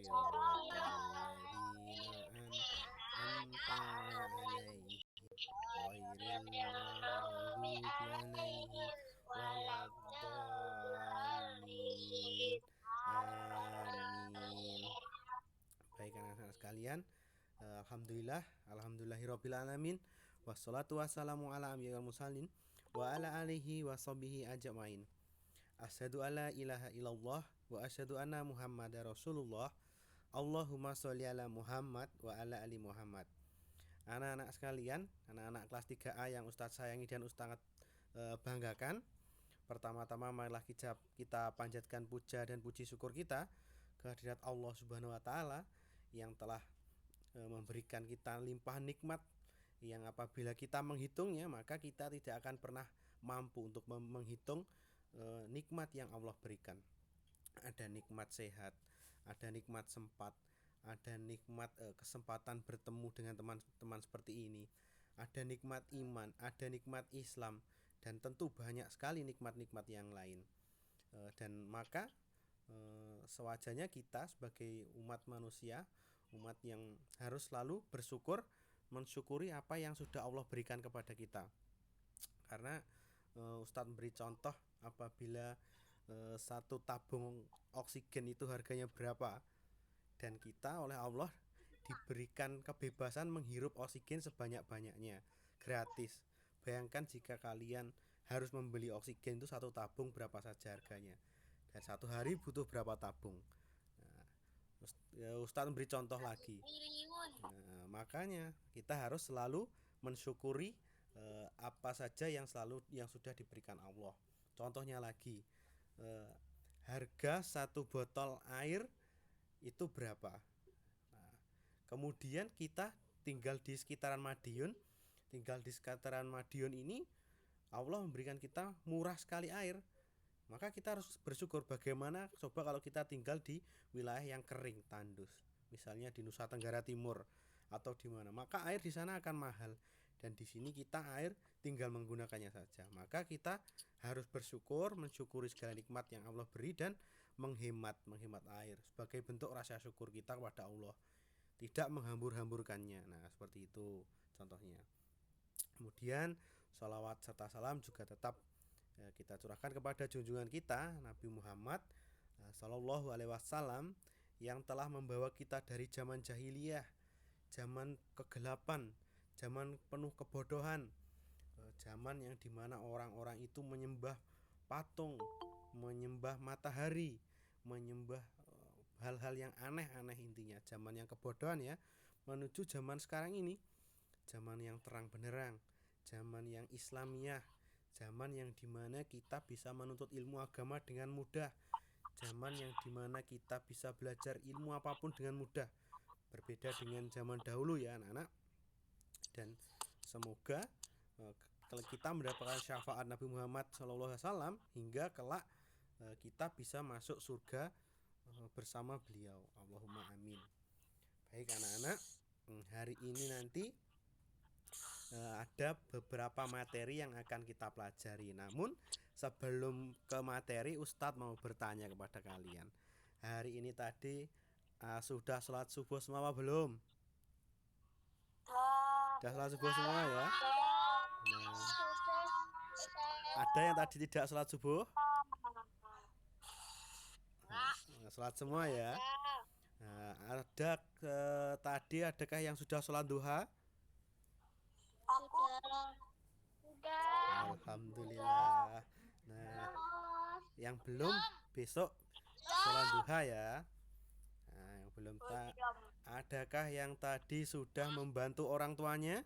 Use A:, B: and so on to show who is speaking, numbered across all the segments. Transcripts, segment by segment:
A: siratal an'amta alaihim ghairil maghdubi alaihim waladdallin. Amin. Baik anak-anak sekalian, alhamdulillahirabbil alamin. Wassalatu wassalamu ala ambiyil mursalin wa ala alihi washabihi ajmain. Asyhadu alla ilaha illallah wa asyhadu anna Muhammadar Rasulullah. Allahumma sholli ala Muhammad wa ala ali Muhammad. Anak-anak sekalian, anak-anak kelas 3A yang Ustadz sayangi dan Ustadz banggakan. Pertama-tama marilah kita panjatkan puja dan puji syukur kita kehadirat Allah Subhanahu wa taala yang telah memberikan kita limpahan nikmat yang apabila kita menghitungnya maka kita tidak akan pernah mampu untuk menghitung nikmat yang Allah berikan. Ada nikmat sehat, ada nikmat sempat, ada nikmat kesempatan bertemu dengan teman-teman seperti ini, ada nikmat iman, ada nikmat Islam, dan tentu banyak sekali nikmat-nikmat yang lain. Dan maka sewajarnya kita sebagai umat manusia, umat yang harus selalu bersyukur, mensyukuri apa yang sudah Allah berikan kepada kita. Karena Ustadz beri contoh apabila satu tabung oksigen itu harganya berapa, dan kita oleh Allah diberikan kebebasan menghirup oksigen sebanyak-banyaknya gratis. Bayangkan jika kalian harus membeli oksigen itu satu tabung berapa saja harganya, dan satu hari butuh berapa tabung. Nah, Ustadz beri contoh lagi. Nah, makanya kita harus selalu mensyukuri apa saja yang sudah diberikan Allah. Contohnya lagi, harga satu botol air itu berapa. Nah, kemudian kita tinggal di sekitaran Madiun. Ini Allah memberikan kita murah sekali air. Maka kita harus bersyukur. Bagaimana coba kalau kita tinggal di wilayah yang kering, tandus, misalnya di Nusa Tenggara Timur atau di mana, maka air di sana akan mahal. Dan di sini kita air tinggal menggunakannya saja. Maka kita harus bersyukur, mensyukuri segala nikmat yang Allah beri dan menghemat air sebagai bentuk rasa syukur kita kepada Allah, tidak menghambur-hamburkannya. Nah, seperti itu contohnya. Kemudian sholawat serta salam juga tetap kita curahkan kepada junjungan kita Nabi Muhammad Sallallahu Alaihi Wasallam yang telah membawa kita dari zaman jahiliyah, zaman kegelapan, zaman penuh kebodohan, zaman yang dimana orang-orang itu menyembah patung, menyembah matahari, menyembah hal-hal yang aneh-aneh. Intinya zaman yang kebodohan ya, menuju zaman sekarang ini, zaman yang terang benderang, zaman yang Islamiyah, zaman yang dimana kita bisa menuntut ilmu agama dengan mudah, zaman yang dimana kita bisa belajar ilmu apapun dengan mudah, berbeda dengan zaman dahulu ya anak-anak. Dan semoga kita mendapatkan syafaat Nabi Muhammad SAW hingga kelak kita bisa masuk surga bersama beliau. Allahumma amin. Baik anak-anak, hari ini nanti ada beberapa materi yang akan kita pelajari. Namun sebelum ke materi, Ustadz mau bertanya kepada kalian. Hari ini tadi sudah sholat subuh semua apa belum? Sudah sholat subuh semua ya? Nah, ada yang tadi tidak sholat subuh? Sholat semua ya? Nah, tadi adakah yang sudah sholat duha? Alhamdulillah. Nah, yang belum besok sholat duha ya. Nah, yang belum adakah yang tadi sudah membantu orang tuanya?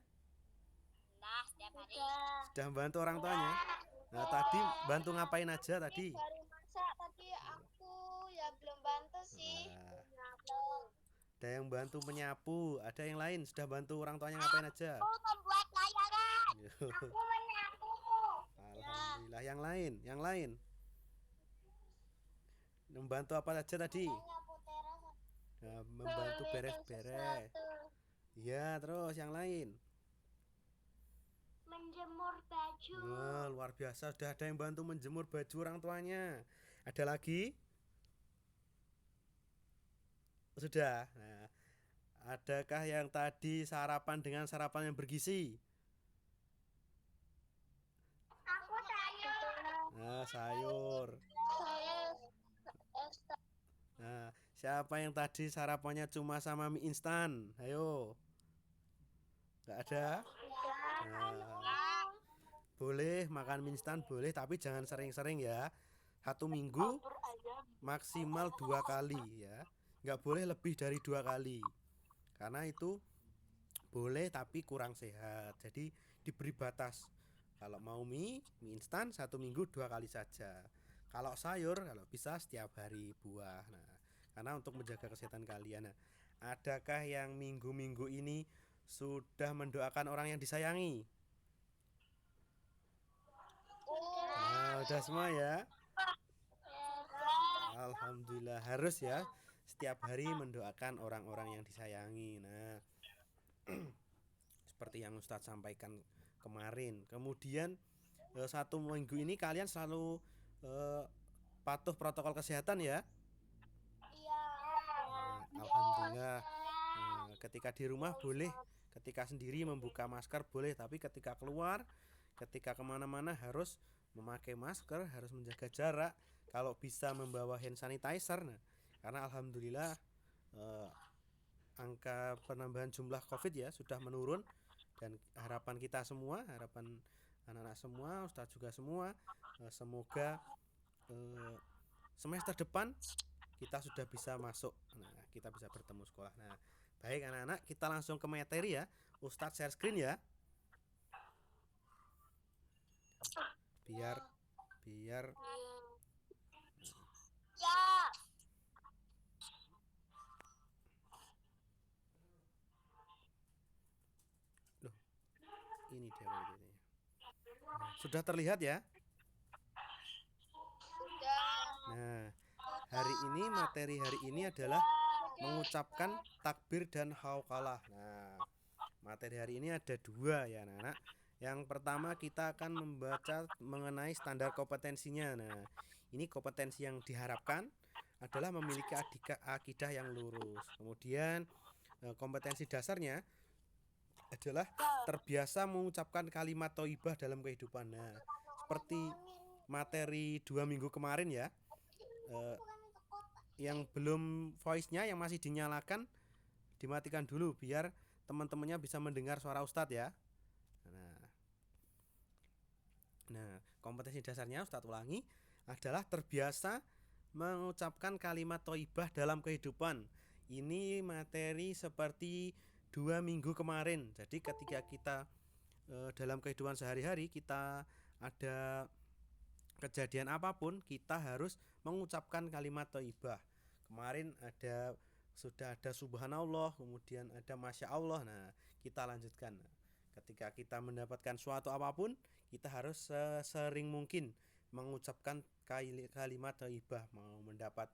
B: Setiap hari.
A: Sudah membantu orang tuanya? Nah, tadi bantu ngapain aja tadi?
B: Baru masak tadi aku ya belum bantu sih.
A: Ada yang bantu menyapu, ada yang lain sudah bantu orang tuanya ngapain aja?
B: Aku membuat layangan. Aku menyapu.
A: Alhamdulillah. Yang lain membantu apa saja tadi? Nah, membantu beres-beres. Ya, terus yang lain?
B: Menjemur baju.
A: Wah, luar biasa, sudah ada yang bantu menjemur baju orang tuanya. Ada lagi? Sudah. Nah, adakah yang tadi sarapan dengan sarapan yang bergizi?
B: Aku sayur.
A: Nah, sayur.
B: Saya
A: Nah, siapa yang tadi sarapannya cuma sama mie instan? Ayo. Nggak ada? Nah, boleh makan mie instan boleh, tapi jangan sering-sering ya. 1 minggu maksimal 2 kali ya. Nggak boleh lebih dari 2 kali. Karena itu boleh tapi kurang sehat. Jadi diberi batas. Kalau mau mie instan 1 minggu 2 kali saja. Kalau sayur, kalau bisa setiap hari buah. Nah, karena untuk menjaga kesehatan kalian. Nah, adakah yang minggu-minggu ini sudah mendoakan orang yang disayangi? Nah, udah semua ya. Alhamdulillah harus ya. Setiap hari mendoakan orang-orang yang disayangi. Nah, seperti yang Ustadz sampaikan kemarin. Kemudian 1 minggu ini kalian selalu eh, patuh protokol kesehatan ya. Alhamdulillah. Ketika di rumah boleh, ketika sendiri membuka masker boleh, tapi ketika keluar, ketika kemana-mana harus memakai masker, harus menjaga jarak. Kalau bisa membawa hand sanitizer, nah, karena alhamdulillah eh, angka penambahan jumlah COVID ya sudah menurun, dan harapan kita semua, harapan anak-anak semua, Ustadz juga semua, semoga eh, semester depan kita sudah bisa masuk. Nah, kita bisa bertemu sekolah. Nah, baik anak-anak, kita langsung ke materi ya. Ustadz share screen ya. Biar biar loh, ini dia materinya. Nah, sudah terlihat ya? Nah, materi hari ini adalah mengucapkan takbir dan hauqalah. Nah, materi hari ini ada 2 ya anak-anak. Yang pertama kita akan membaca mengenai standar kompetensinya. Nah, ini kompetensi yang diharapkan adalah memiliki akidah yang lurus. Kemudian kompetensi dasarnya adalah terbiasa mengucapkan kalimat thayyibah dalam kehidupan. Nah, seperti materi 2 minggu kemarin ya, yang belum voice-nya yang masih dinyalakan dimatikan dulu biar teman-temannya bisa mendengar suara Ustadz ya. Nah, kompetensi dasarnya Ustadz ulangi adalah terbiasa mengucapkan kalimat thayyibah dalam kehidupan. Ini materi seperti 2 minggu kemarin. Jadi ketika kita dalam kehidupan sehari-hari kita ada kejadian apapun, kita harus mengucapkan kalimat thayyibah. Kemarin sudah ada subhanallah, kemudian ada masya Allah. Nah, kita lanjutkan. Ketika kita mendapatkan suatu apapun, kita harus sesering mungkin mengucapkan kalimat thayyibah. Mau mendapat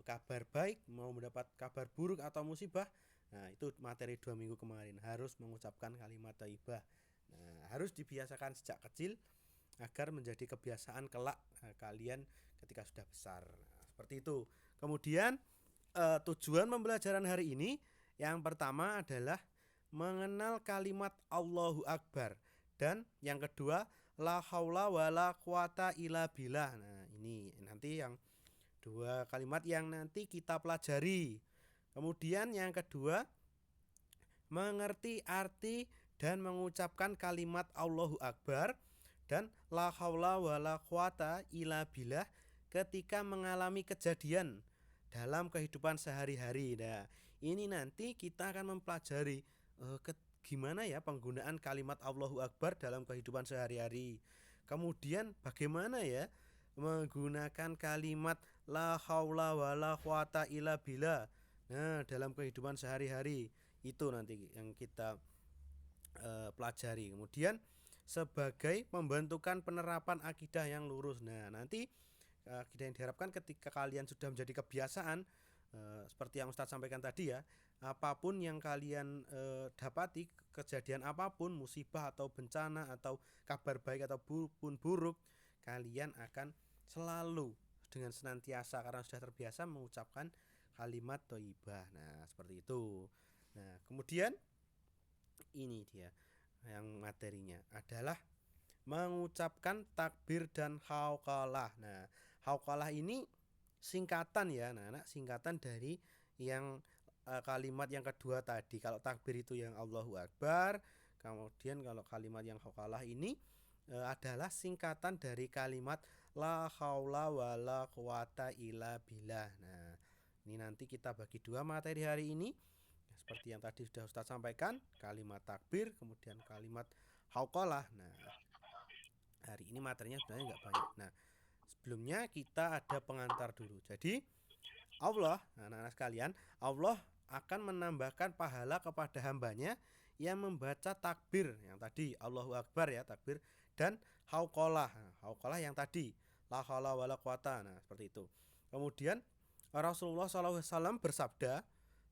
A: kabar baik, mau mendapat kabar buruk atau musibah. Nah, itu materi 2 minggu kemarin, harus mengucapkan kalimat thayyibah. Nah, harus dibiasakan sejak kecil agar menjadi kebiasaan kelak kalian ketika sudah besar. Nah, seperti itu. Kemudian tujuan pembelajaran hari ini yang pertama adalah mengenal kalimat Allahu Akbar, dan yang kedua la haula wala quwata illa billah. Nah, ini nanti yang 2 kalimat yang nanti kita pelajari. Kemudian yang kedua, mengerti arti dan mengucapkan kalimat Allahu Akbar dan la haula wala quwata illa billah ketika mengalami kejadian dalam kehidupan sehari-hari. Nah, ini nanti kita akan mempelajari gimana ya penggunaan kalimat Allahu Akbar dalam kehidupan sehari-hari. Kemudian bagaimana ya menggunakan kalimat la haula wala quwata illa billah. Nah, dalam kehidupan sehari-hari itu nanti yang kita pelajari. Kemudian sebagai pembentukan penerapan akidah yang lurus. Nah, nanti akidah yang diharapkan ketika kalian sudah menjadi kebiasaan, seperti yang Ustadz sampaikan tadi ya, apapun yang kalian dapati, kejadian apapun, musibah atau bencana atau kabar baik ataupun buruk, kalian akan selalu dengan senantiasa karena sudah terbiasa mengucapkan kalimat thayyibah. Nah, seperti itu. Nah, kemudian ini dia yang materinya adalah mengucapkan takbir dan hauqalah. Nah, hauqalah ini singkatan ya, anak-anak, singkatan dari yang kalimat yang kedua tadi. Kalau takbir itu yang Allahu Akbar, kemudian kalau kalimat yang hauqalah ini adalah singkatan dari kalimat la haula wala quwata illa billah. Nah, ini nanti kita bagi dua materi hari ini. Seperti yang tadi sudah Ustaz sampaikan, kalimat takbir, kemudian kalimat hauqalah. Nah, hari ini materinya sebenarnya nggak banyak. Nah, sebelumnya kita ada pengantar dulu. Jadi Allah, anak-anak sekalian, Allah akan menambahkan pahala kepada hambanya yang membaca takbir yang tadi Allahu Akbar ya, takbir, dan hauqalah. Nah, hauqalah yang tadi la haula wala quwata. Nah, seperti itu. Kemudian Rasulullah SAW bersabda,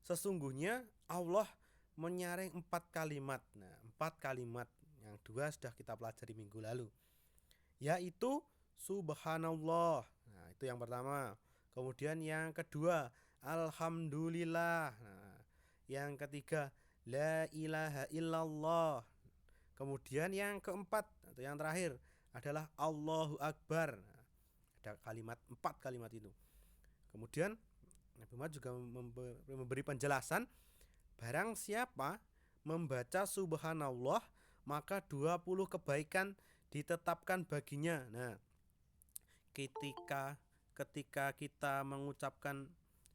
A: sesungguhnya Allah menyaring 4 kalimat. Nah, 4 kalimat yang dua sudah kita pelajari minggu lalu, yaitu subhanallah. Nah, itu yang pertama. Kemudian yang kedua, alhamdulillah. Nah, yang ketiga, la ilaha illallah. Kemudian yang keempat atau yang terakhir adalah Allahu Akbar. Nah, ada kalimat 4 kalimat itu. Kemudian Nabi Muhammad juga memberi penjelasan, barang siapa membaca subhanallah maka 20 kebaikan ditetapkan baginya. Nah, ketika kita mengucapkan,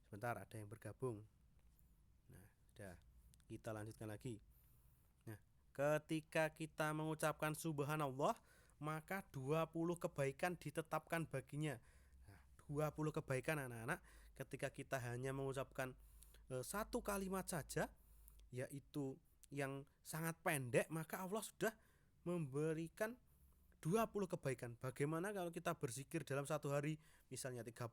A: sebentar ada yang bergabung. Nah, sudah kita lanjutkan lagi. Nah, ketika kita mengucapkan subhanallah maka 20 kebaikan ditetapkan baginya. Nah, 20 kebaikan anak-anak ketika kita hanya mengucapkan satu kalimat saja, yaitu yang sangat pendek, maka Allah sudah memberikan 20 kebaikan. Bagaimana kalau kita berzikir dalam satu hari misalnya 30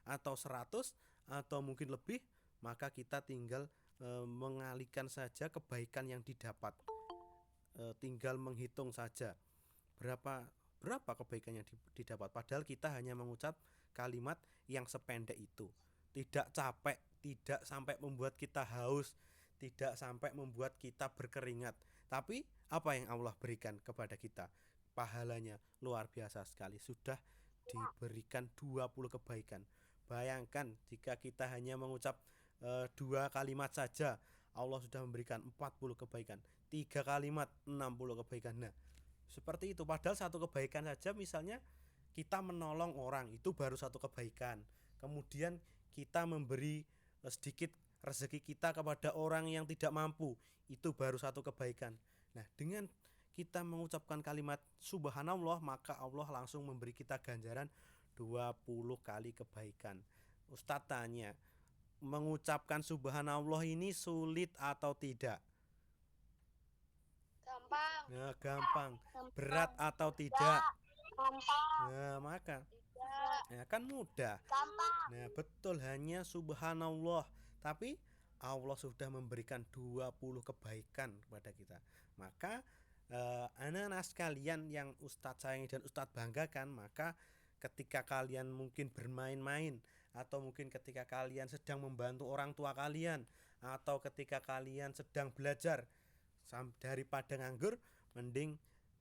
A: atau 100 atau mungkin lebih, maka kita tinggal mengalihkan saja kebaikan yang didapat. Tinggal menghitung saja berapa kebaikan yang didapat, padahal kita hanya mengucap kalimat yang sependek itu. Tidak capek, tidak sampai membuat kita haus, tidak sampai membuat kita berkeringat. Tapi apa yang Allah berikan kepada kita? Pahalanya luar biasa sekali. Sudah diberikan 20 kebaikan. Bayangkan jika kita hanya mengucap 2 kalimat saja, Allah sudah memberikan 40 kebaikan. 3 kalimat 60 kebaikan. Nah, seperti itu. Padahal satu kebaikan saja, misalnya kita menolong orang, itu baru satu kebaikan. Kemudian kita memberi sedikit rezeki kita kepada orang yang tidak mampu, itu baru satu kebaikan. Nah, dengan kita mengucapkan kalimat subhanallah, maka Allah langsung memberi kita ganjaran 20 kali kebaikan. Ustadz tanya, mengucapkan subhanallah ini sulit atau tidak?
B: Gampang.
A: Nah, gampang. Berat atau tidak?
B: Gampang.
A: Nah, maka
B: Tidak.
A: ya kan mudah.
B: Gampang.
A: Nah, betul, hanya subhanallah, tapi Allah sudah memberikan 20 kebaikan kepada kita. Maka anak-anak sekalian yang Ustadz sayangi dan Ustadz banggakan, maka ketika kalian mungkin bermain-main, atau mungkin ketika kalian sedang membantu orang tua kalian, atau ketika kalian sedang belajar, daripada nganggur, mending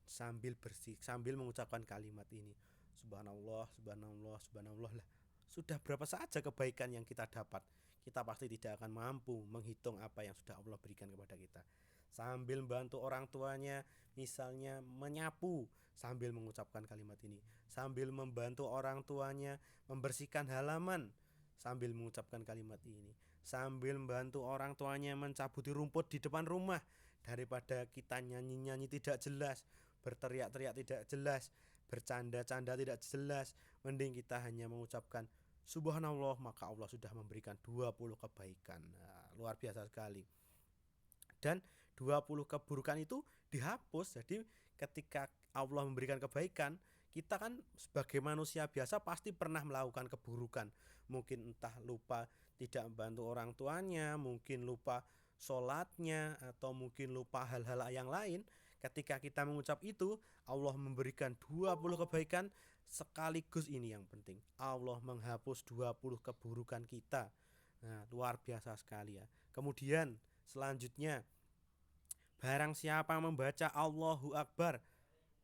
A: sambil bersih, sambil mengucapkan kalimat ini, subhanallah, subhanallah, subhanallah. Lah, sudah berapa saja kebaikan yang kita dapat. Kita pasti tidak akan mampu menghitung apa yang sudah Allah berikan kepada kita. Sambil membantu orang tuanya, misalnya menyapu, sambil mengucapkan kalimat ini. Sambil membantu orang tuanya membersihkan halaman, sambil mengucapkan kalimat ini. Sambil membantu orang tuanya mencabuti rumput di depan rumah, daripada kita nyanyi-nyanyi tidak jelas, berteriak-teriak tidak jelas, bercanda-canda tidak jelas, mending kita hanya mengucapkan subhanallah, maka Allah sudah memberikan 20 kebaikan. Nah, luar biasa sekali. Dan 20 keburukan itu dihapus. Jadi ketika Allah memberikan kebaikan, kita kan sebagai manusia biasa pasti pernah melakukan keburukan. Mungkin entah lupa tidak membantu orang tuanya, mungkin lupa sholatnya, atau mungkin lupa hal-hal yang lain. Ketika kita mengucap itu, Allah memberikan 20 kebaikan, sekaligus ini yang penting, Allah menghapus 20 keburukan kita. Nah, luar biasa sekali ya. Kemudian selanjutnya, barang siapa membaca Allahu Akbar,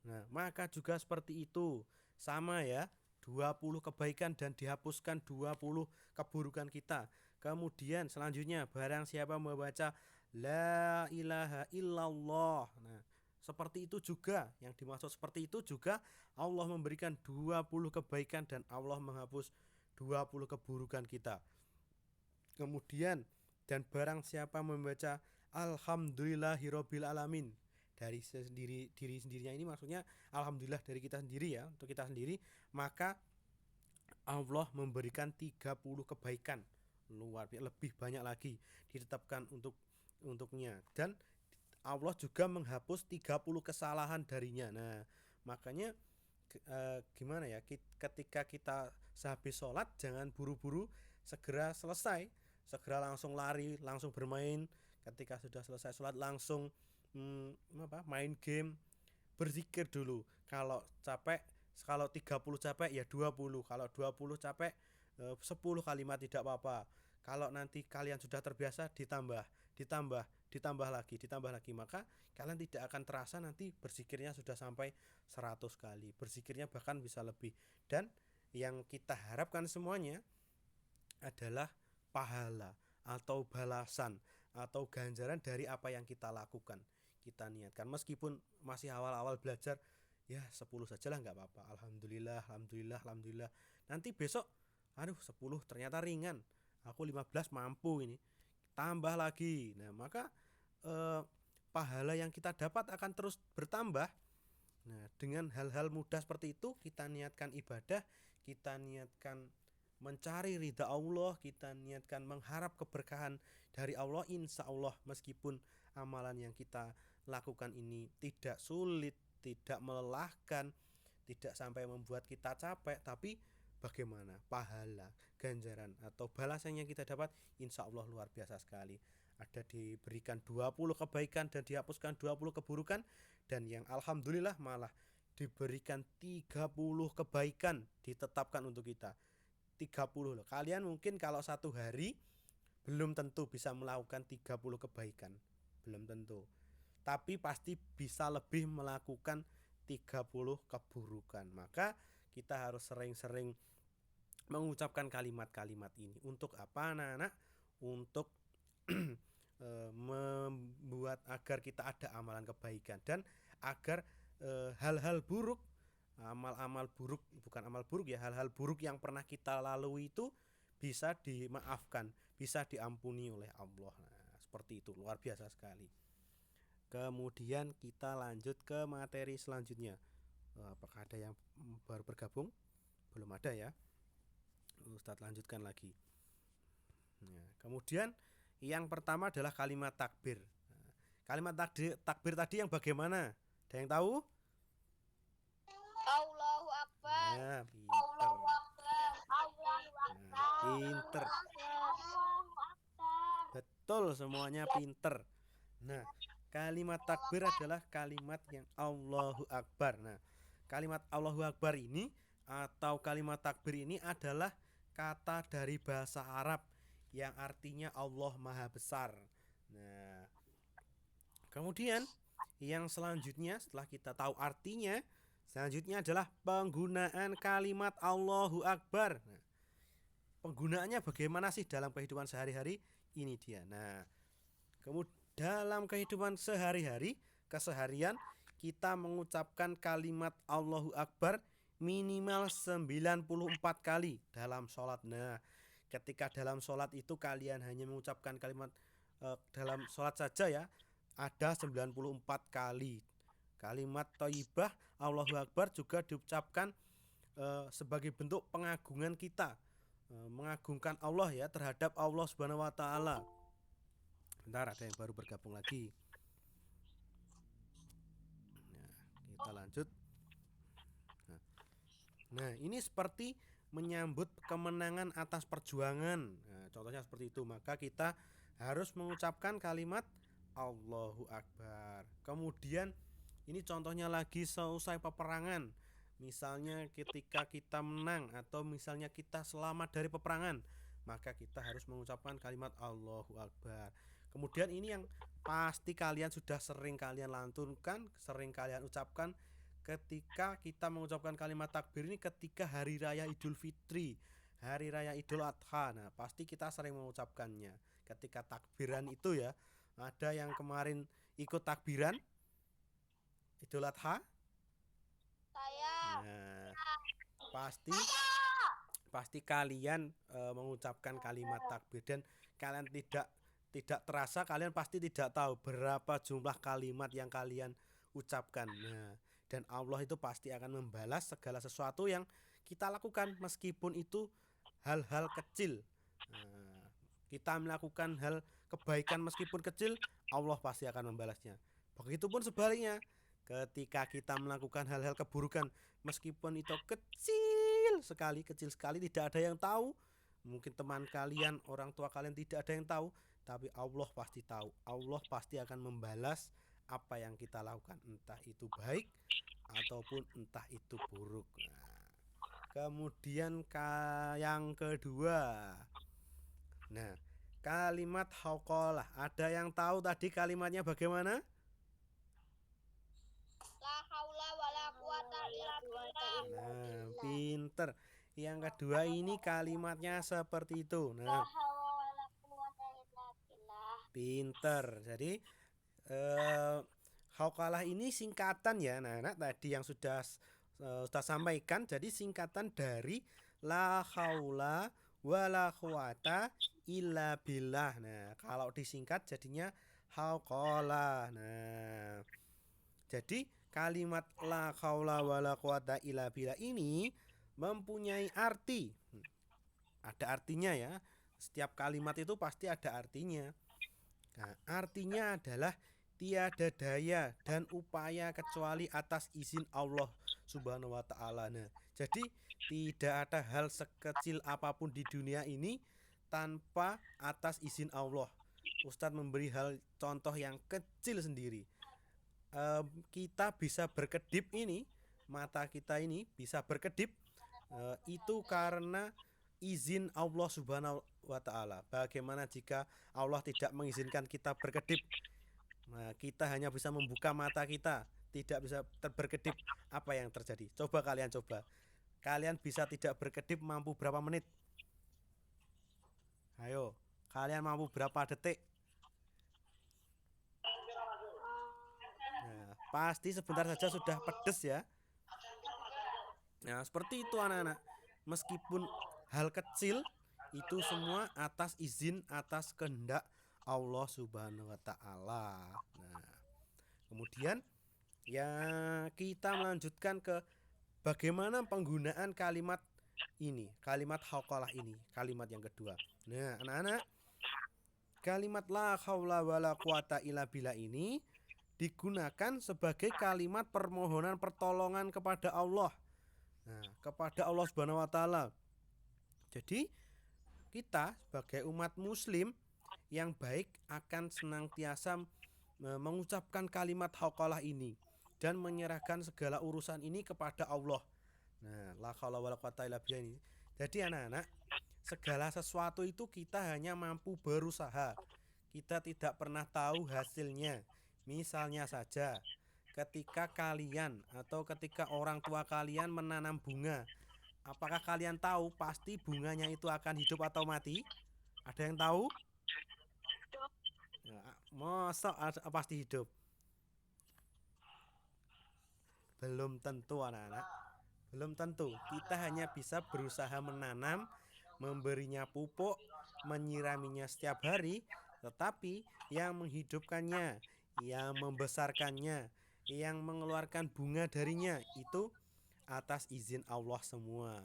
A: nah maka juga seperti itu. Sama ya, 20 kebaikan dan dihapuskan 20 keburukan kita. Kemudian selanjutnya, barang siapa membaca La ilaha illallah. Nah, seperti itu juga, yang dimaksud seperti itu juga, Allah memberikan 20 kebaikan dan Allah menghapus 20 keburukan kita. Kemudian, dan barang siapa membaca Alhamdulillahirabbil alamin, dari diri sendirinya, ini maksudnya alhamdulillah dari kita sendiri ya, untuk kita sendiri, maka Allah memberikan 30 kebaikan, luar biasa, lebih banyak lagi ditetapkan untuknya, dan Allah juga menghapus 30 kesalahan darinya. Nah, makanya gimana ya, ketika kita sehabis sholat jangan buru-buru, segera selesai, segera langsung lari, langsung bermain. Ketika sudah selesai sholat langsung main game, berzikir dulu. Kalau capek, kalau 30 capek ya 20, kalau 20 capek 10 kalimat tidak apa-apa. Kalau nanti kalian sudah terbiasa, ditambah lagi, maka kalian tidak akan terasa nanti berzikirnya sudah sampai 100 kali, berzikirnya bahkan bisa lebih. Dan yang kita harapkan semuanya adalah pahala atau balasan atau ganjaran dari apa yang kita lakukan. Kita niatkan, meskipun masih awal-awal belajar, ya 10 sajalah nggak apa-apa. Alhamdulillah, alhamdulillah, alhamdulillah. Nanti besok, aduh 10 ternyata ringan, aku 15 mampu ini, tambah lagi. Nah, maka pahala yang kita dapat akan terus bertambah. Nah, dengan hal-hal mudah seperti itu, kita niatkan ibadah, kita niatkan mencari ridha Allah, kita niatkan mengharap keberkahan dari Allah, insya Allah meskipun amalan yang kita lakukan ini tidak sulit, tidak melelahkan, tidak sampai membuat kita capek, tapi bagaimana pahala, ganjaran atau balasan yang kita dapat, insya Allah luar biasa sekali. Ada diberikan 20 kebaikan dan dihapuskan 20 keburukan, dan yang alhamdulillah malah diberikan 30 kebaikan ditetapkan untuk kita. 30 loh. Kalian mungkin kalau satu hari belum tentu bisa melakukan 30 kebaikan, belum tentu. Tapi pasti bisa lebih melakukan 30 keburukan. Maka kita harus sering-sering mengucapkan kalimat-kalimat ini. Untuk apa anak-anak? Untuk membuat agar kita ada amalan kebaikan, dan agar hal-hal buruk, amal-amal buruk, bukan amal buruk ya, hal-hal buruk yang pernah kita lalui itu bisa dimaafkan, bisa diampuni oleh Allah. Nah, seperti itu, luar biasa sekali. Kemudian kita lanjut ke materi selanjutnya. Apakah ada yang baru bergabung? Belum ada ya. Ustadz lanjutkan lagi. Nah, kemudian yang pertama adalah kalimat takbir. Nah, kalimat takbir tadi yang bagaimana? Ada yang tahu?
B: Allahu Akbar.
A: Nah, pinter. Nah, pinter. Betul, semuanya pinter. Nah, kalimat takbir adalah kalimat yang Allahu Akbar. Nah, kalimat Allahu Akbar ini atau kalimat takbir ini adalah kata dari bahasa Arab yang artinya Allah Maha Besar. Nah, kemudian yang selanjutnya setelah kita tahu artinya, selanjutnya adalah penggunaan kalimat Allahu Akbar. Nah, penggunaannya bagaimana sih dalam kehidupan sehari-hari? Ini dia. Nah, kemudian dalam kehidupan sehari-hari, keseharian, kita mengucapkan kalimat Allahu Akbar minimal 94 kali dalam sholat. Nah, ketika dalam sholat itu kalian hanya mengucapkan kalimat dalam sholat saja ya, ada 94 kali. Kalimat thayyibah Allahu Akbar juga diucapkan sebagai bentuk pengagungan kita, mengagungkan Allah ya, terhadap Allah Subhanahu wa taala. Bentar, ada yang baru bergabung lagi. Nah, kita lanjut. Nah, ini seperti menyambut kemenangan atas perjuangan. Nah, contohnya seperti itu. Maka kita harus mengucapkan kalimat Allahu Akbar. Kemudian ini contohnya lagi seusai peperangan. Misalnya ketika kita menang atau misalnya kita selamat dari peperangan, maka kita harus mengucapkan kalimat Allahu Akbar. Kemudian ini yang pasti kalian sudah sering kalian lantunkan, sering kalian ucapkan ketika kita mengucapkan kalimat takbir ini ketika hari raya Idul Fitri, hari raya Idul Adha. Nah, pasti kita sering mengucapkannya ketika takbiran itu ya. Ada yang kemarin ikut takbiran Idul Adha?
B: Saya.
A: Nah, pasti kalian mengucapkan kalimat takbir dan kalian tidak terasa, kalian pasti tidak tahu berapa jumlah kalimat yang kalian ucapkan. Nah, dan Allah itu pasti akan membalas segala sesuatu yang kita lakukan meskipun itu hal-hal kecil. Nah, kita melakukan hal kebaikan meskipun kecil, Allah pasti akan membalasnya. Begitupun sebaliknya, ketika kita melakukan hal-hal keburukan meskipun itu kecil sekali tidak ada yang tahu, mungkin teman kalian, orang tua kalian tidak ada yang tahu, tapi Allah pasti tahu. Allah pasti akan membalas apa yang kita lakukan, entah itu baik ataupun entah itu buruk. Nah, kemudian yang kedua, nah, kalimat hauqalah. Ada yang tahu tadi kalimatnya bagaimana?
B: La haula wala quwata illa billah.
A: Nah, pinter. Yang kedua ini kalimatnya seperti itu.
B: La
A: Nah,
B: haula wala quwata illa billah.
A: pinter. Jadi hauqalah ini singkatan ya. Nah, tadi yang sudah sampaikan, jadi singkatan dari la haula wala quwata illa billah. Nah, kalau disingkat jadinya hauqalah. Nah, jadi kalimat la haula wala quwata illa billah ini mempunyai arti. Ada artinya ya. Setiap kalimat itu pasti ada artinya. Nah, artinya adalah tiada daya dan upaya kecuali atas izin Allah Subhanahu wa taala. Nah, jadi tidak ada hal sekecil apapun di dunia ini tanpa atas izin Allah. Ustadz memberi hal contoh yang kecil sendiri. Kita bisa berkedip ini, mata kita ini bisa berkedip, itu karena izin Allah Subhanahu wa taala. Bagaimana jika Allah tidak mengizinkan kita berkedip? Nah, kita hanya bisa membuka mata kita, tidak bisa berkedip. Apa yang terjadi? Coba kalian coba. Kalian bisa tidak berkedip mampu berapa menit? Ayo, kalian mampu berapa detik? Nah, pasti sebentar saja sudah pedes ya. Nah, seperti itu anak-anak. Meskipun hal kecil, itu semua atas izin, atas kehendak Allah Subhanahu wa taala. Nah, kemudian ya kita melanjutkan ke bagaimana penggunaan kalimat ini, kalimat hauqalah ini, kalimat yang kedua. Nah, anak-anak, kalimat la haula wala quwata illa billah ini digunakan sebagai kalimat permohonan pertolongan kepada Allah. Nah, kepada Allah Subhanahu wa taala. Jadi, kita sebagai umat muslim yang baik akan senantiasa mengucapkan kalimat hauqalah ini dan menyerahkan segala urusan ini kepada Allah. Nah, la haula wala quwata illa billah ini. Jadi anak-anak, segala sesuatu itu kita hanya mampu berusaha. Kita tidak pernah tahu hasilnya. Misalnya saja, ketika kalian atau ketika orang tua kalian menanam bunga, apakah kalian tahu pasti bunganya itu akan hidup atau mati? Ada yang tahu? Masa pasti hidup? Belum tentu anak-anak. Belum tentu. Kita hanya bisa berusaha menanam, memberinya pupuk, menyiraminya setiap hari, tetapi yang menghidupkannya, yang membesarkannya, yang mengeluarkan bunga darinya itu atas izin Allah semua.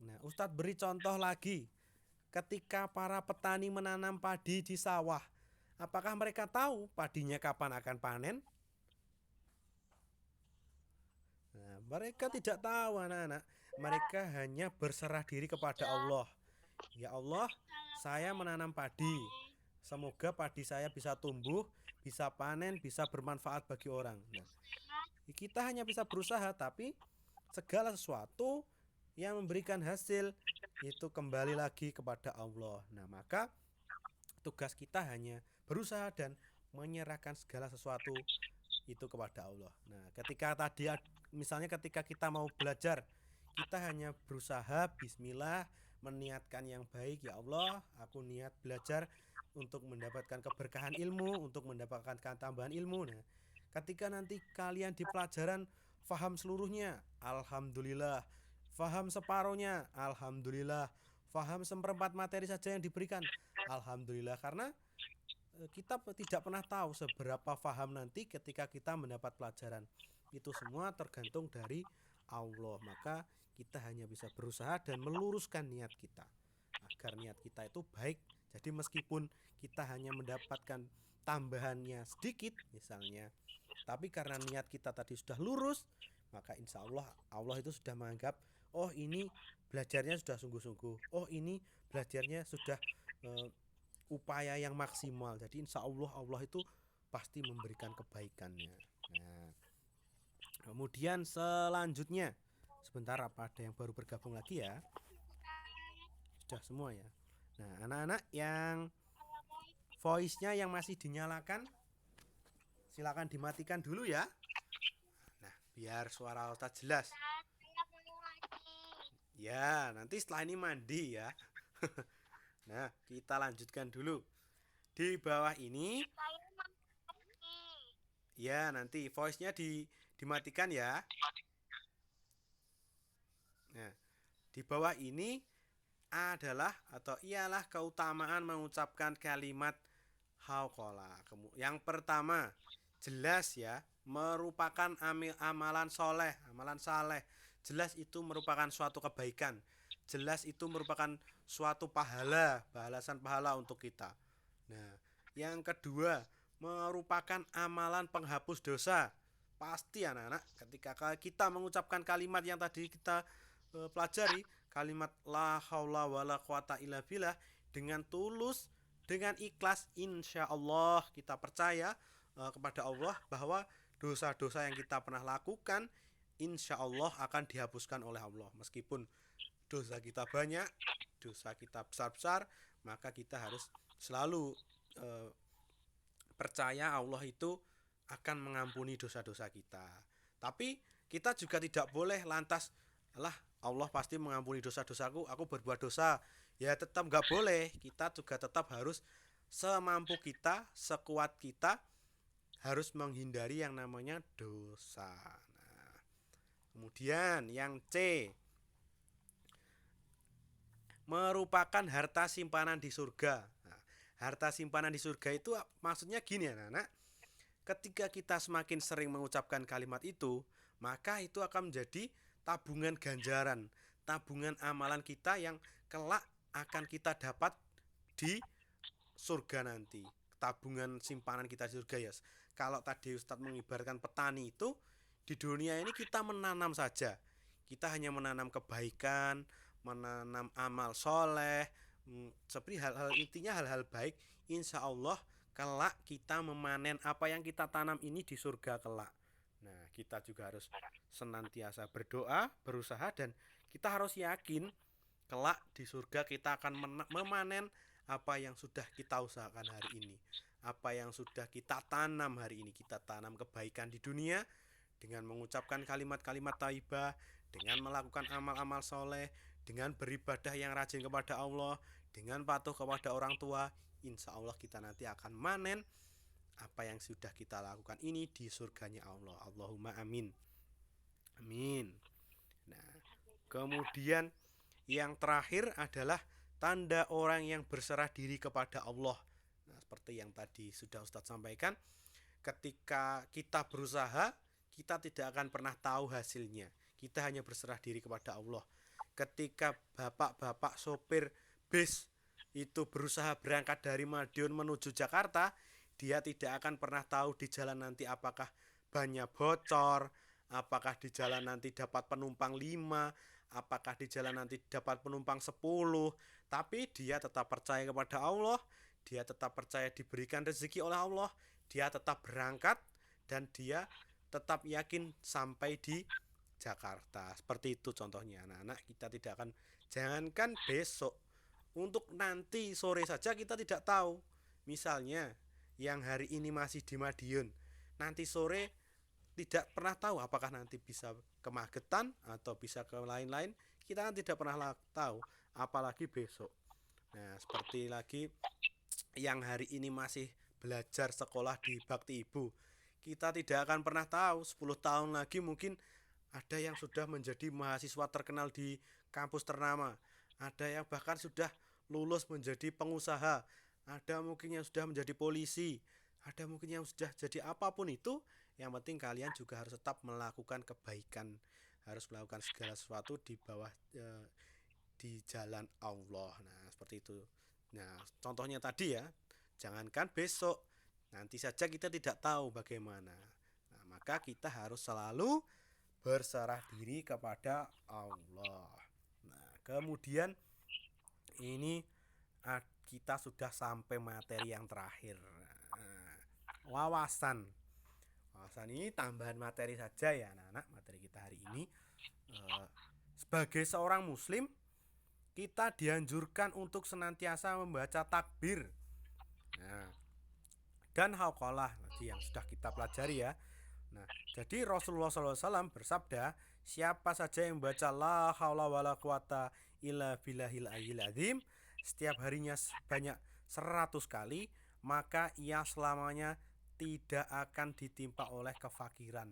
A: Nah, Ustadz beri contoh lagi. Ketika para petani menanam padi di sawah, apakah mereka tahu padinya kapan akan panen? Nah, mereka tidak tahu anak-anak. Mereka hanya berserah diri kepada Allah. Ya Allah, saya menanam padi. Semoga padi saya bisa tumbuh, bisa panen, bisa bermanfaat bagi orang. Nah, kita hanya bisa berusaha, tapi segala sesuatu yang memberikan hasil itu kembali lagi kepada Allah. Nah, maka tugas kita hanya berusaha dan menyerahkan segala sesuatu itu kepada Allah. Nah, ketika tadi misalnya ketika kita mau belajar, kita hanya berusaha bismillah, meniatkan yang baik, ya Allah, aku niat belajar untuk mendapatkan keberkahan ilmu, untuk mendapatkan tambahan ilmu. Nah, ketika nanti kalian di pelajaran faham seluruhnya, alhamdulillah. Faham separohnya, alhamdulillah. Faham seperempat materi saja yang diberikan, alhamdulillah. Karena kita tidak pernah tahu seberapa paham nanti ketika kita mendapat pelajaran. Itu semua tergantung dari Allah. Maka kita hanya bisa berusaha dan meluruskan niat kita agar niat kita itu baik. Jadi meskipun kita hanya mendapatkan tambahannya sedikit misalnya, tapi karena niat kita tadi sudah lurus, maka insya Allah Allah itu sudah menganggap, oh ini belajarnya sudah sungguh-sungguh, oh ini belajarnya sudah upaya yang maksimal. Jadi insya Allah Allah itu pasti memberikan kebaikannya. Nah, kemudian selanjutnya, sebentar, apa ada yang baru bergabung lagi ya? Sudah semua ya. Nah, anak-anak yang voice-nya yang masih dinyalakan, silakan dimatikan dulu ya. Nah, biar suara Ustadz jelas. Ya, nanti setelah ini mandi ya. Nah, kita lanjutkan dulu. Di bawah ini, ya nanti voice-nya dimatikan ya. Nah, di bawah ini adalah atau ialah keutamaan mengucapkan kalimat hauqala. Yang pertama, jelas ya, merupakan amalan soleh, amalan saleh. Jelas itu merupakan suatu kebaikan. Jelas itu merupakan suatu pahala, balasan pahala untuk kita. Nah, yang kedua, merupakan amalan penghapus dosa. Pasti anak-anak, ketika kita mengucapkan kalimat yang tadi kita pelajari, kalimat la haula wala quwata illa billah, dengan tulus, dengan ikhlas, insya Allah kita percaya kepada Allah bahwa dosa-dosa yang kita pernah lakukan insya Allah akan dihapuskan oleh Allah. Meskipun dosa kita banyak, dosa kita besar-besar, maka kita harus selalu percaya Allah itu akan mengampuni dosa-dosa kita. Tapi kita juga tidak boleh lantas, lah Allah pasti mengampuni dosa-dosaku, aku berbuat dosa. Ya tetap gak boleh, kita juga tetap harus semampu kita, sekuat kita, harus menghindari yang namanya dosa. Nah, kemudian yang C, merupakan harta simpanan di surga. Nah, harta simpanan di surga itu maksudnya gini anak-anak, ketika kita semakin sering mengucapkan kalimat itu, maka itu akan menjadi tabungan ganjaran, tabungan amalan kita yang kelak akan kita dapat di surga nanti. Tabungan simpanan kita di surga ya. Kalau tadi Ustadz mengibarkan petani itu, di dunia ini kita menanam saja. Kita hanya menanam kebaikan, menanam amal soleh, seperti hal-hal intinya hal-hal baik. Insya Allah kelak kita memanen apa yang kita tanam ini di surga kelak. Nah, kita juga harus senantiasa berdoa, berusaha, dan kita harus yakin kelak di surga kita akan memanen apa yang sudah kita usahakan hari ini, apa yang sudah kita tanam hari ini. Kita tanam kebaikan di dunia dengan mengucapkan kalimat-kalimat thayyibah, dengan melakukan amal-amal soleh, dengan beribadah yang rajin kepada Allah, dengan patuh kepada orang tua. Insya Allah kita nanti akan manen apa yang sudah kita lakukan ini di surganya Allah. Allahumma amin. Amin. Nah, kemudian yang terakhir adalah tanda orang yang berserah diri kepada Allah. Nah, seperti yang tadi sudah Ustadz sampaikan, ketika kita berusaha, kita tidak akan pernah tahu hasilnya. Kita hanya berserah diri kepada Allah. Ketika bapak-bapak sopir bis itu berusaha berangkat dari Madiun menuju Jakarta, dia tidak akan pernah tahu di jalan nanti apakah bannya bocor, apakah di jalan nanti dapat penumpang 5, apakah di jalan nanti dapat penumpang 10. Tapi dia tetap percaya kepada Allah, dia tetap percaya diberikan rezeki oleh Allah, dia tetap berangkat, dan dia tetap yakin sampai di Jakarta. Seperti itu contohnya anak-anak, kita tidak akan Jangankan besok, untuk nanti sore saja kita tidak tahu. Misalnya yang hari ini masih di Madiun, nanti sore tidak pernah tahu apakah nanti bisa ke Magetan atau bisa ke lain-lain. Kita kan tidak pernah tahu, apalagi besok. Nah, seperti lagi yang hari ini masih belajar sekolah di Bakti Ibu, kita tidak akan pernah tahu 10 tahun lagi mungkin ada yang sudah menjadi mahasiswa terkenal di kampus ternama, ada yang bahkan sudah lulus menjadi pengusaha, ada mungkin yang sudah menjadi polisi, ada mungkin yang sudah jadi apapun itu. Yang penting kalian juga harus tetap melakukan kebaikan, harus melakukan segala sesuatu di bawah di jalan Allah. Nah, seperti itu. Nah, contohnya tadi ya, jangankan besok, nanti saja kita tidak tahu bagaimana. Nah, maka kita harus selalu berserah diri kepada Allah. Nah, kemudian ini kita sudah sampai materi yang terakhir. Nah, wawasan. Wawasan ini tambahan materi saja ya, anak-anak. Materi kita hari ini sebagai seorang muslim, kita dianjurkan untuk senantiasa membaca takbir. Nah, dan hauqalah nanti yang sudah kita pelajari ya. Nah, jadi Rasulullah SAW bersabda, siapa saja yang baca la haula wala quwata illa billahil aliyyil azim setiap harinya sebanyak 100 kali, maka ia selamanya tidak akan ditimpa oleh kefakiran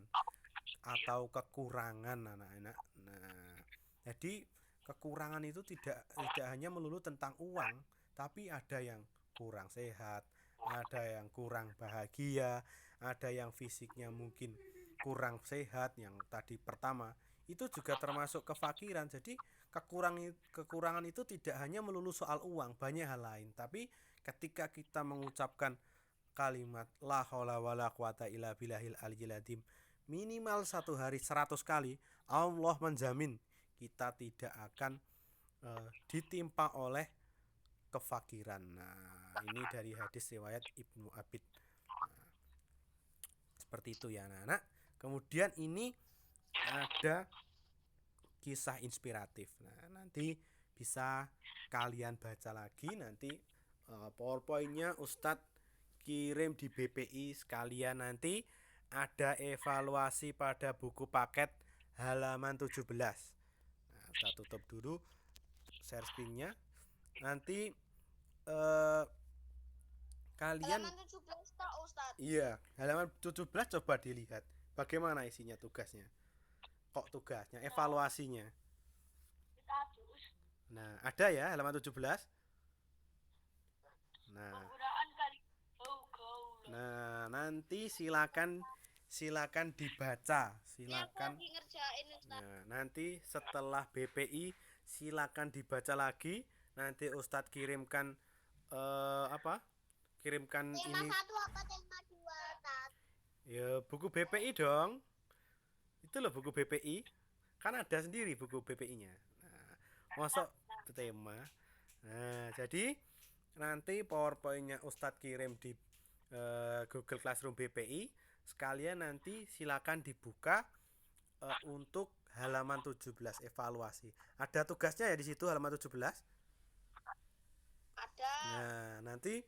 A: atau kekurangan, anak-anak. Nah, jadi kekurangan itu tidak hanya melulu tentang uang, tapi ada yang kurang sehat, ada yang kurang bahagia, ada yang fisiknya mungkin kurang sehat, yang tadi pertama itu juga termasuk kefakiran. Jadi kekurangan itu tidak hanya melulu soal uang, banyak hal lain. Tapi ketika kita mengucapkan kalimat la haula wala quwata illa billahil aliyyil azim minimal satu hari 100 kali, Allah menjamin kita tidak akan ditimpa oleh kefakiran. Nah, ini dari hadis riwayat Ibnu Abid. Nah, seperti itu ya anak-anak. Kemudian ini ada kisah inspiratif. Nah, nanti bisa kalian baca lagi. Nanti PowerPoint-nya Ustadz kirim di BPI sekalian. Nanti ada evaluasi pada buku paket halaman 17. Nah, kita tutup dulu share screen-nya. Nanti kalian
B: Halaman 17 Pak Ustadz.
A: Iya, halaman 17 coba dilihat bagaimana isinya tugasnya. Kok tugasnya, evaluasinya. Nah, ada ya halaman 17. Nah, nanti silakan dibaca, silakan. Nah, nanti setelah BPI silakan dibaca lagi. Nanti Ustadz kirimkan kirimkan
B: tema
A: ini.
B: Tema 1 apa tema 2, Tat?
A: Ya, buku BPI dong. Itu loh buku BPI. Kan ada sendiri buku BPI-nya. Nah, masuk tema. Nah, jadi nanti PowerPoint-nya Ustadz kirim di Google Classroom BPI. Sekalian nanti silakan dibuka untuk halaman 17 evaluasi. Ada tugasnya ya di situ halaman 17?
B: Ada.
A: Nah, nanti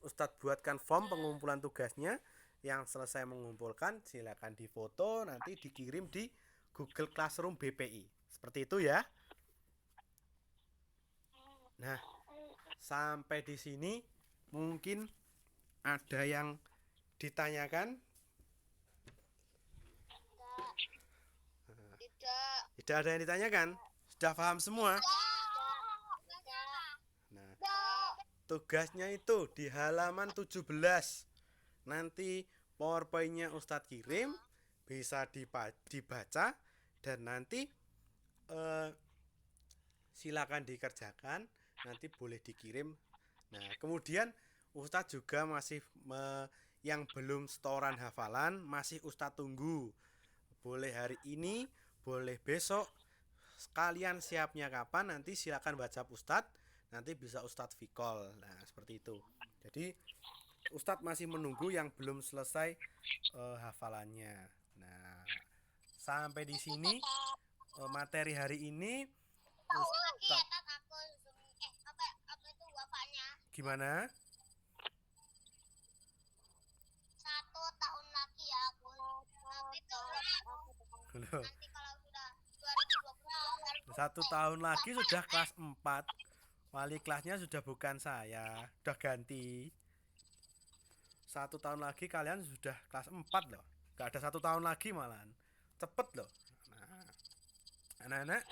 A: Ustadz buatkan form pengumpulan tugasnya. Yang selesai mengumpulkan silakan difoto, nanti dikirim di Google Classroom BPI. Seperti itu ya. Nah, sampai di sini mungkin ada yang ditanyakan? Tidak ada yang ditanyakan? Sudah paham semua? Nah, tugasnya itu di halaman 17. Nanti PowerPoint-nya Ustadz kirim, bisa dibaca, dan nanti silakan dikerjakan, nanti boleh dikirim. Nah, kemudian Ustadz juga masih yang belum setoran hafalan, masih Ustadz tunggu. Boleh hari ini, boleh besok. Sekalian siapnya kapan, nanti silakan WhatsApp Ustadz, nanti bisa Ustadz V-call. Nah, seperti itu. Jadi Ustadz masih menunggu yang belum selesai hafalannya. Nah, sampai di sini materi hari ini Ustadz Gimana?
B: 1 tahun lagi ya aku. Nanti tuh
A: Loh,
B: nanti kalau sudah 2020
A: 1 tahun lagi sudah kelas 4. Wali kelasnya sudah bukan saya, udah ganti. 1 tahun lagi kalian sudah kelas 4 loh. Gak ada 1 tahun lagi malahan. Cepet loh. Nah, anak-anak,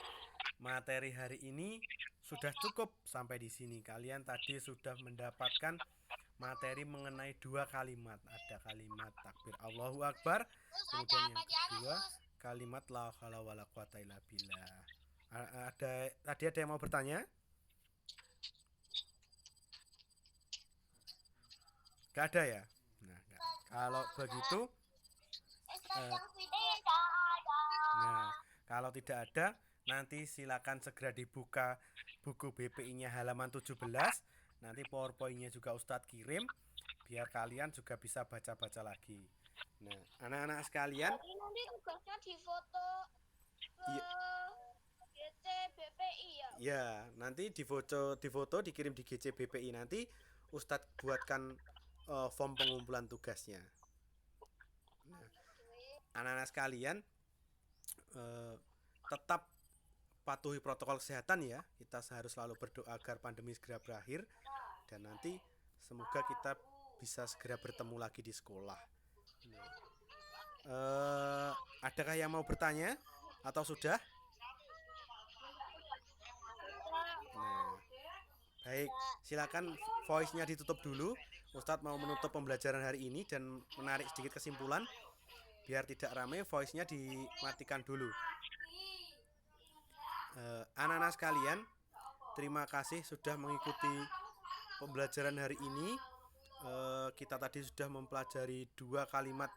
A: materi hari ini sudah cukup sampai di sini. Kalian tadi sudah mendapatkan materi mengenai 2 kalimat. Ada kalimat takbir Allahu Akbar, kemudian yang kedua kalimat la haula wala quwata illa billah. Ada yang mau bertanya? Gak ada ya? Nah, gak. Kalau begitu, nah, kalau tidak ada, nanti silakan segera dibuka buku BPI-nya halaman 17. Nanti PowerPoint-nya juga Ustadz kirim, biar kalian juga bisa baca-baca lagi. Nah, anak-anak sekalian,
B: nanti tugasnya difoto ke GC BPI ya.
A: ya, nanti difoto dikirim di GC BPI. Nanti Ustadz buatkan form pengumpulan tugasnya. Nah, anak-anak sekalian, tetap patuhi protokol kesehatan ya. Kita harus selalu berdoa agar pandemi segera berakhir, dan nanti semoga kita bisa segera bertemu lagi di sekolah. Adakah yang mau bertanya atau sudah? Nah, baik, silakan voice-nya ditutup dulu. Ustadz mau menutup pembelajaran hari ini dan menarik sedikit kesimpulan. Biar tidak ramai, voice-nya dimatikan dulu. Anak-anak sekalian, terima kasih sudah mengikuti pembelajaran hari ini. Kita tadi sudah mempelajari 2 kalimat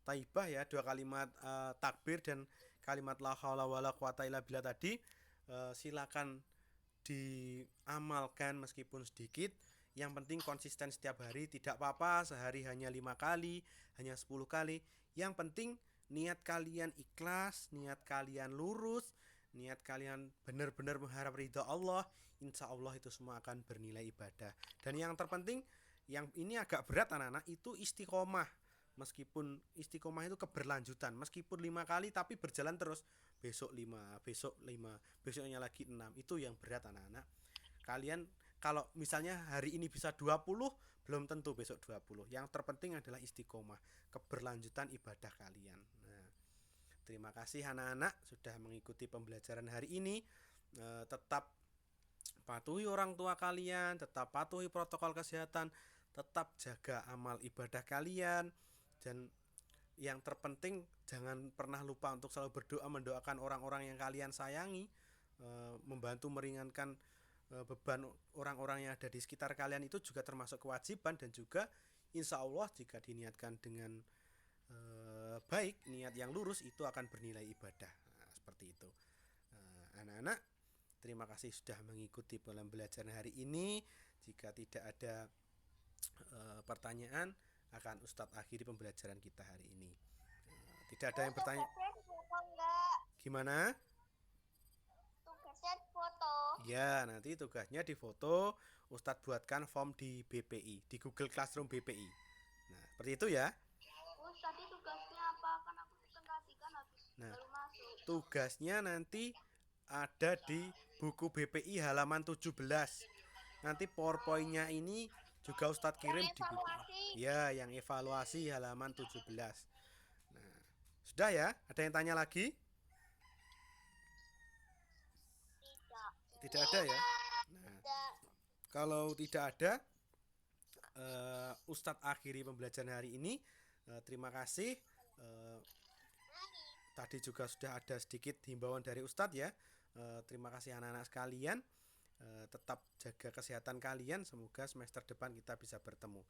A: taibah ya, 2 kalimat takbir dan kalimat la haula wala quwata illa billah tadi. Silakan diamalkan meskipun sedikit. Yang penting konsisten setiap hari, tidak apa-apa sehari hanya 5 kali, hanya 10 kali. Yang penting niat kalian ikhlas, niat kalian lurus, niat kalian benar-benar mengharap ridha Allah. Insya Allah itu semua akan bernilai ibadah. Dan yang terpenting, yang ini agak berat anak-anak, itu istiqomah. Meskipun istiqomah itu keberlanjutan, meskipun 5 kali tapi berjalan terus. Besok 5, besok 5, besoknya lagi 6. Itu yang berat anak-anak. Kalian kalau misalnya hari ini bisa 20, belum tentu besok 20. Yang terpenting adalah istiqomah, keberlanjutan ibadah kalian. Nah, terima kasih anak-anak sudah mengikuti pembelajaran hari ini. Tetap patuhi orang tua kalian, tetap patuhi protokol kesehatan, tetap jaga amal ibadah kalian, dan yang terpenting jangan pernah lupa untuk selalu berdoa, mendoakan orang-orang yang kalian sayangi, membantu meringankan beban orang-orang yang ada di sekitar kalian. Itu juga termasuk kewajiban, dan juga insya Allah jika diniatkan dengan baik, niat yang lurus, itu akan bernilai ibadah. Nah, seperti itu. Anak-anak, terima kasih sudah mengikuti pembelajaran hari ini. Jika tidak ada pertanyaan, akan Ustadz akhiri pembelajaran kita hari ini. Tidak ada yang bertanya. Gimana?
B: Tugasnya foto.
A: Ya, nanti tugasnya difoto. Ustadz buatkan form di BPI, di Google Classroom BPI. Nah, seperti itu ya.
B: Tadi tugasnya apa? Kan aku tadi kan habis baru masuk.
A: Tugasnya nanti ada di buku BPI halaman 17. Nanti PowerPoint-nya ini juga Ustadz kirim di BPI. Ya, yang evaluasi halaman 17. Nah, sudah ya? Ada yang tanya lagi? Tidak ada ya? Nah, kalau tidak ada, Ustadz akhiri pembelajaran hari ini. Terima kasih. Tadi juga sudah ada sedikit himbauan dari Ustadz ya. Terima kasih anak-anak sekalian. Tetap jaga kesehatan kalian. Semoga semester depan kita bisa bertemu.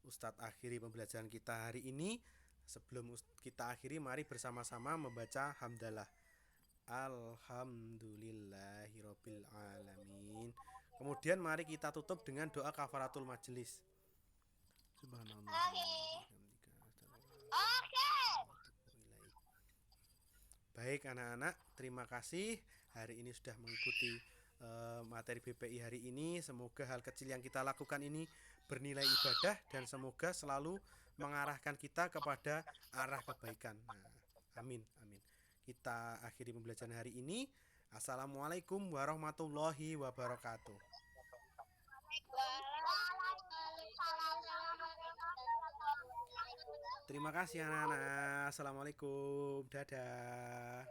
A: Ustadz akhiri pembelajaran kita hari ini. Sebelum kita akhiri, mari bersama-sama membaca hamdalah. Alhamdulillahirabbil alamin. Kemudian mari kita tutup dengan doa kafaratul majelis. Subhanallah. Baik anak-anak, terima kasih hari ini sudah mengikuti materi BPI hari ini. Semoga hal kecil yang kita lakukan ini bernilai ibadah dan semoga selalu mengarahkan kita kepada arah kebaikan. Nah, amin, amin. Kita akhiri pembelajaran hari ini. Assalamualaikum warahmatullahi wabarakatuh. Terima kasih anak-anak. Assalamualaikum. Dadah.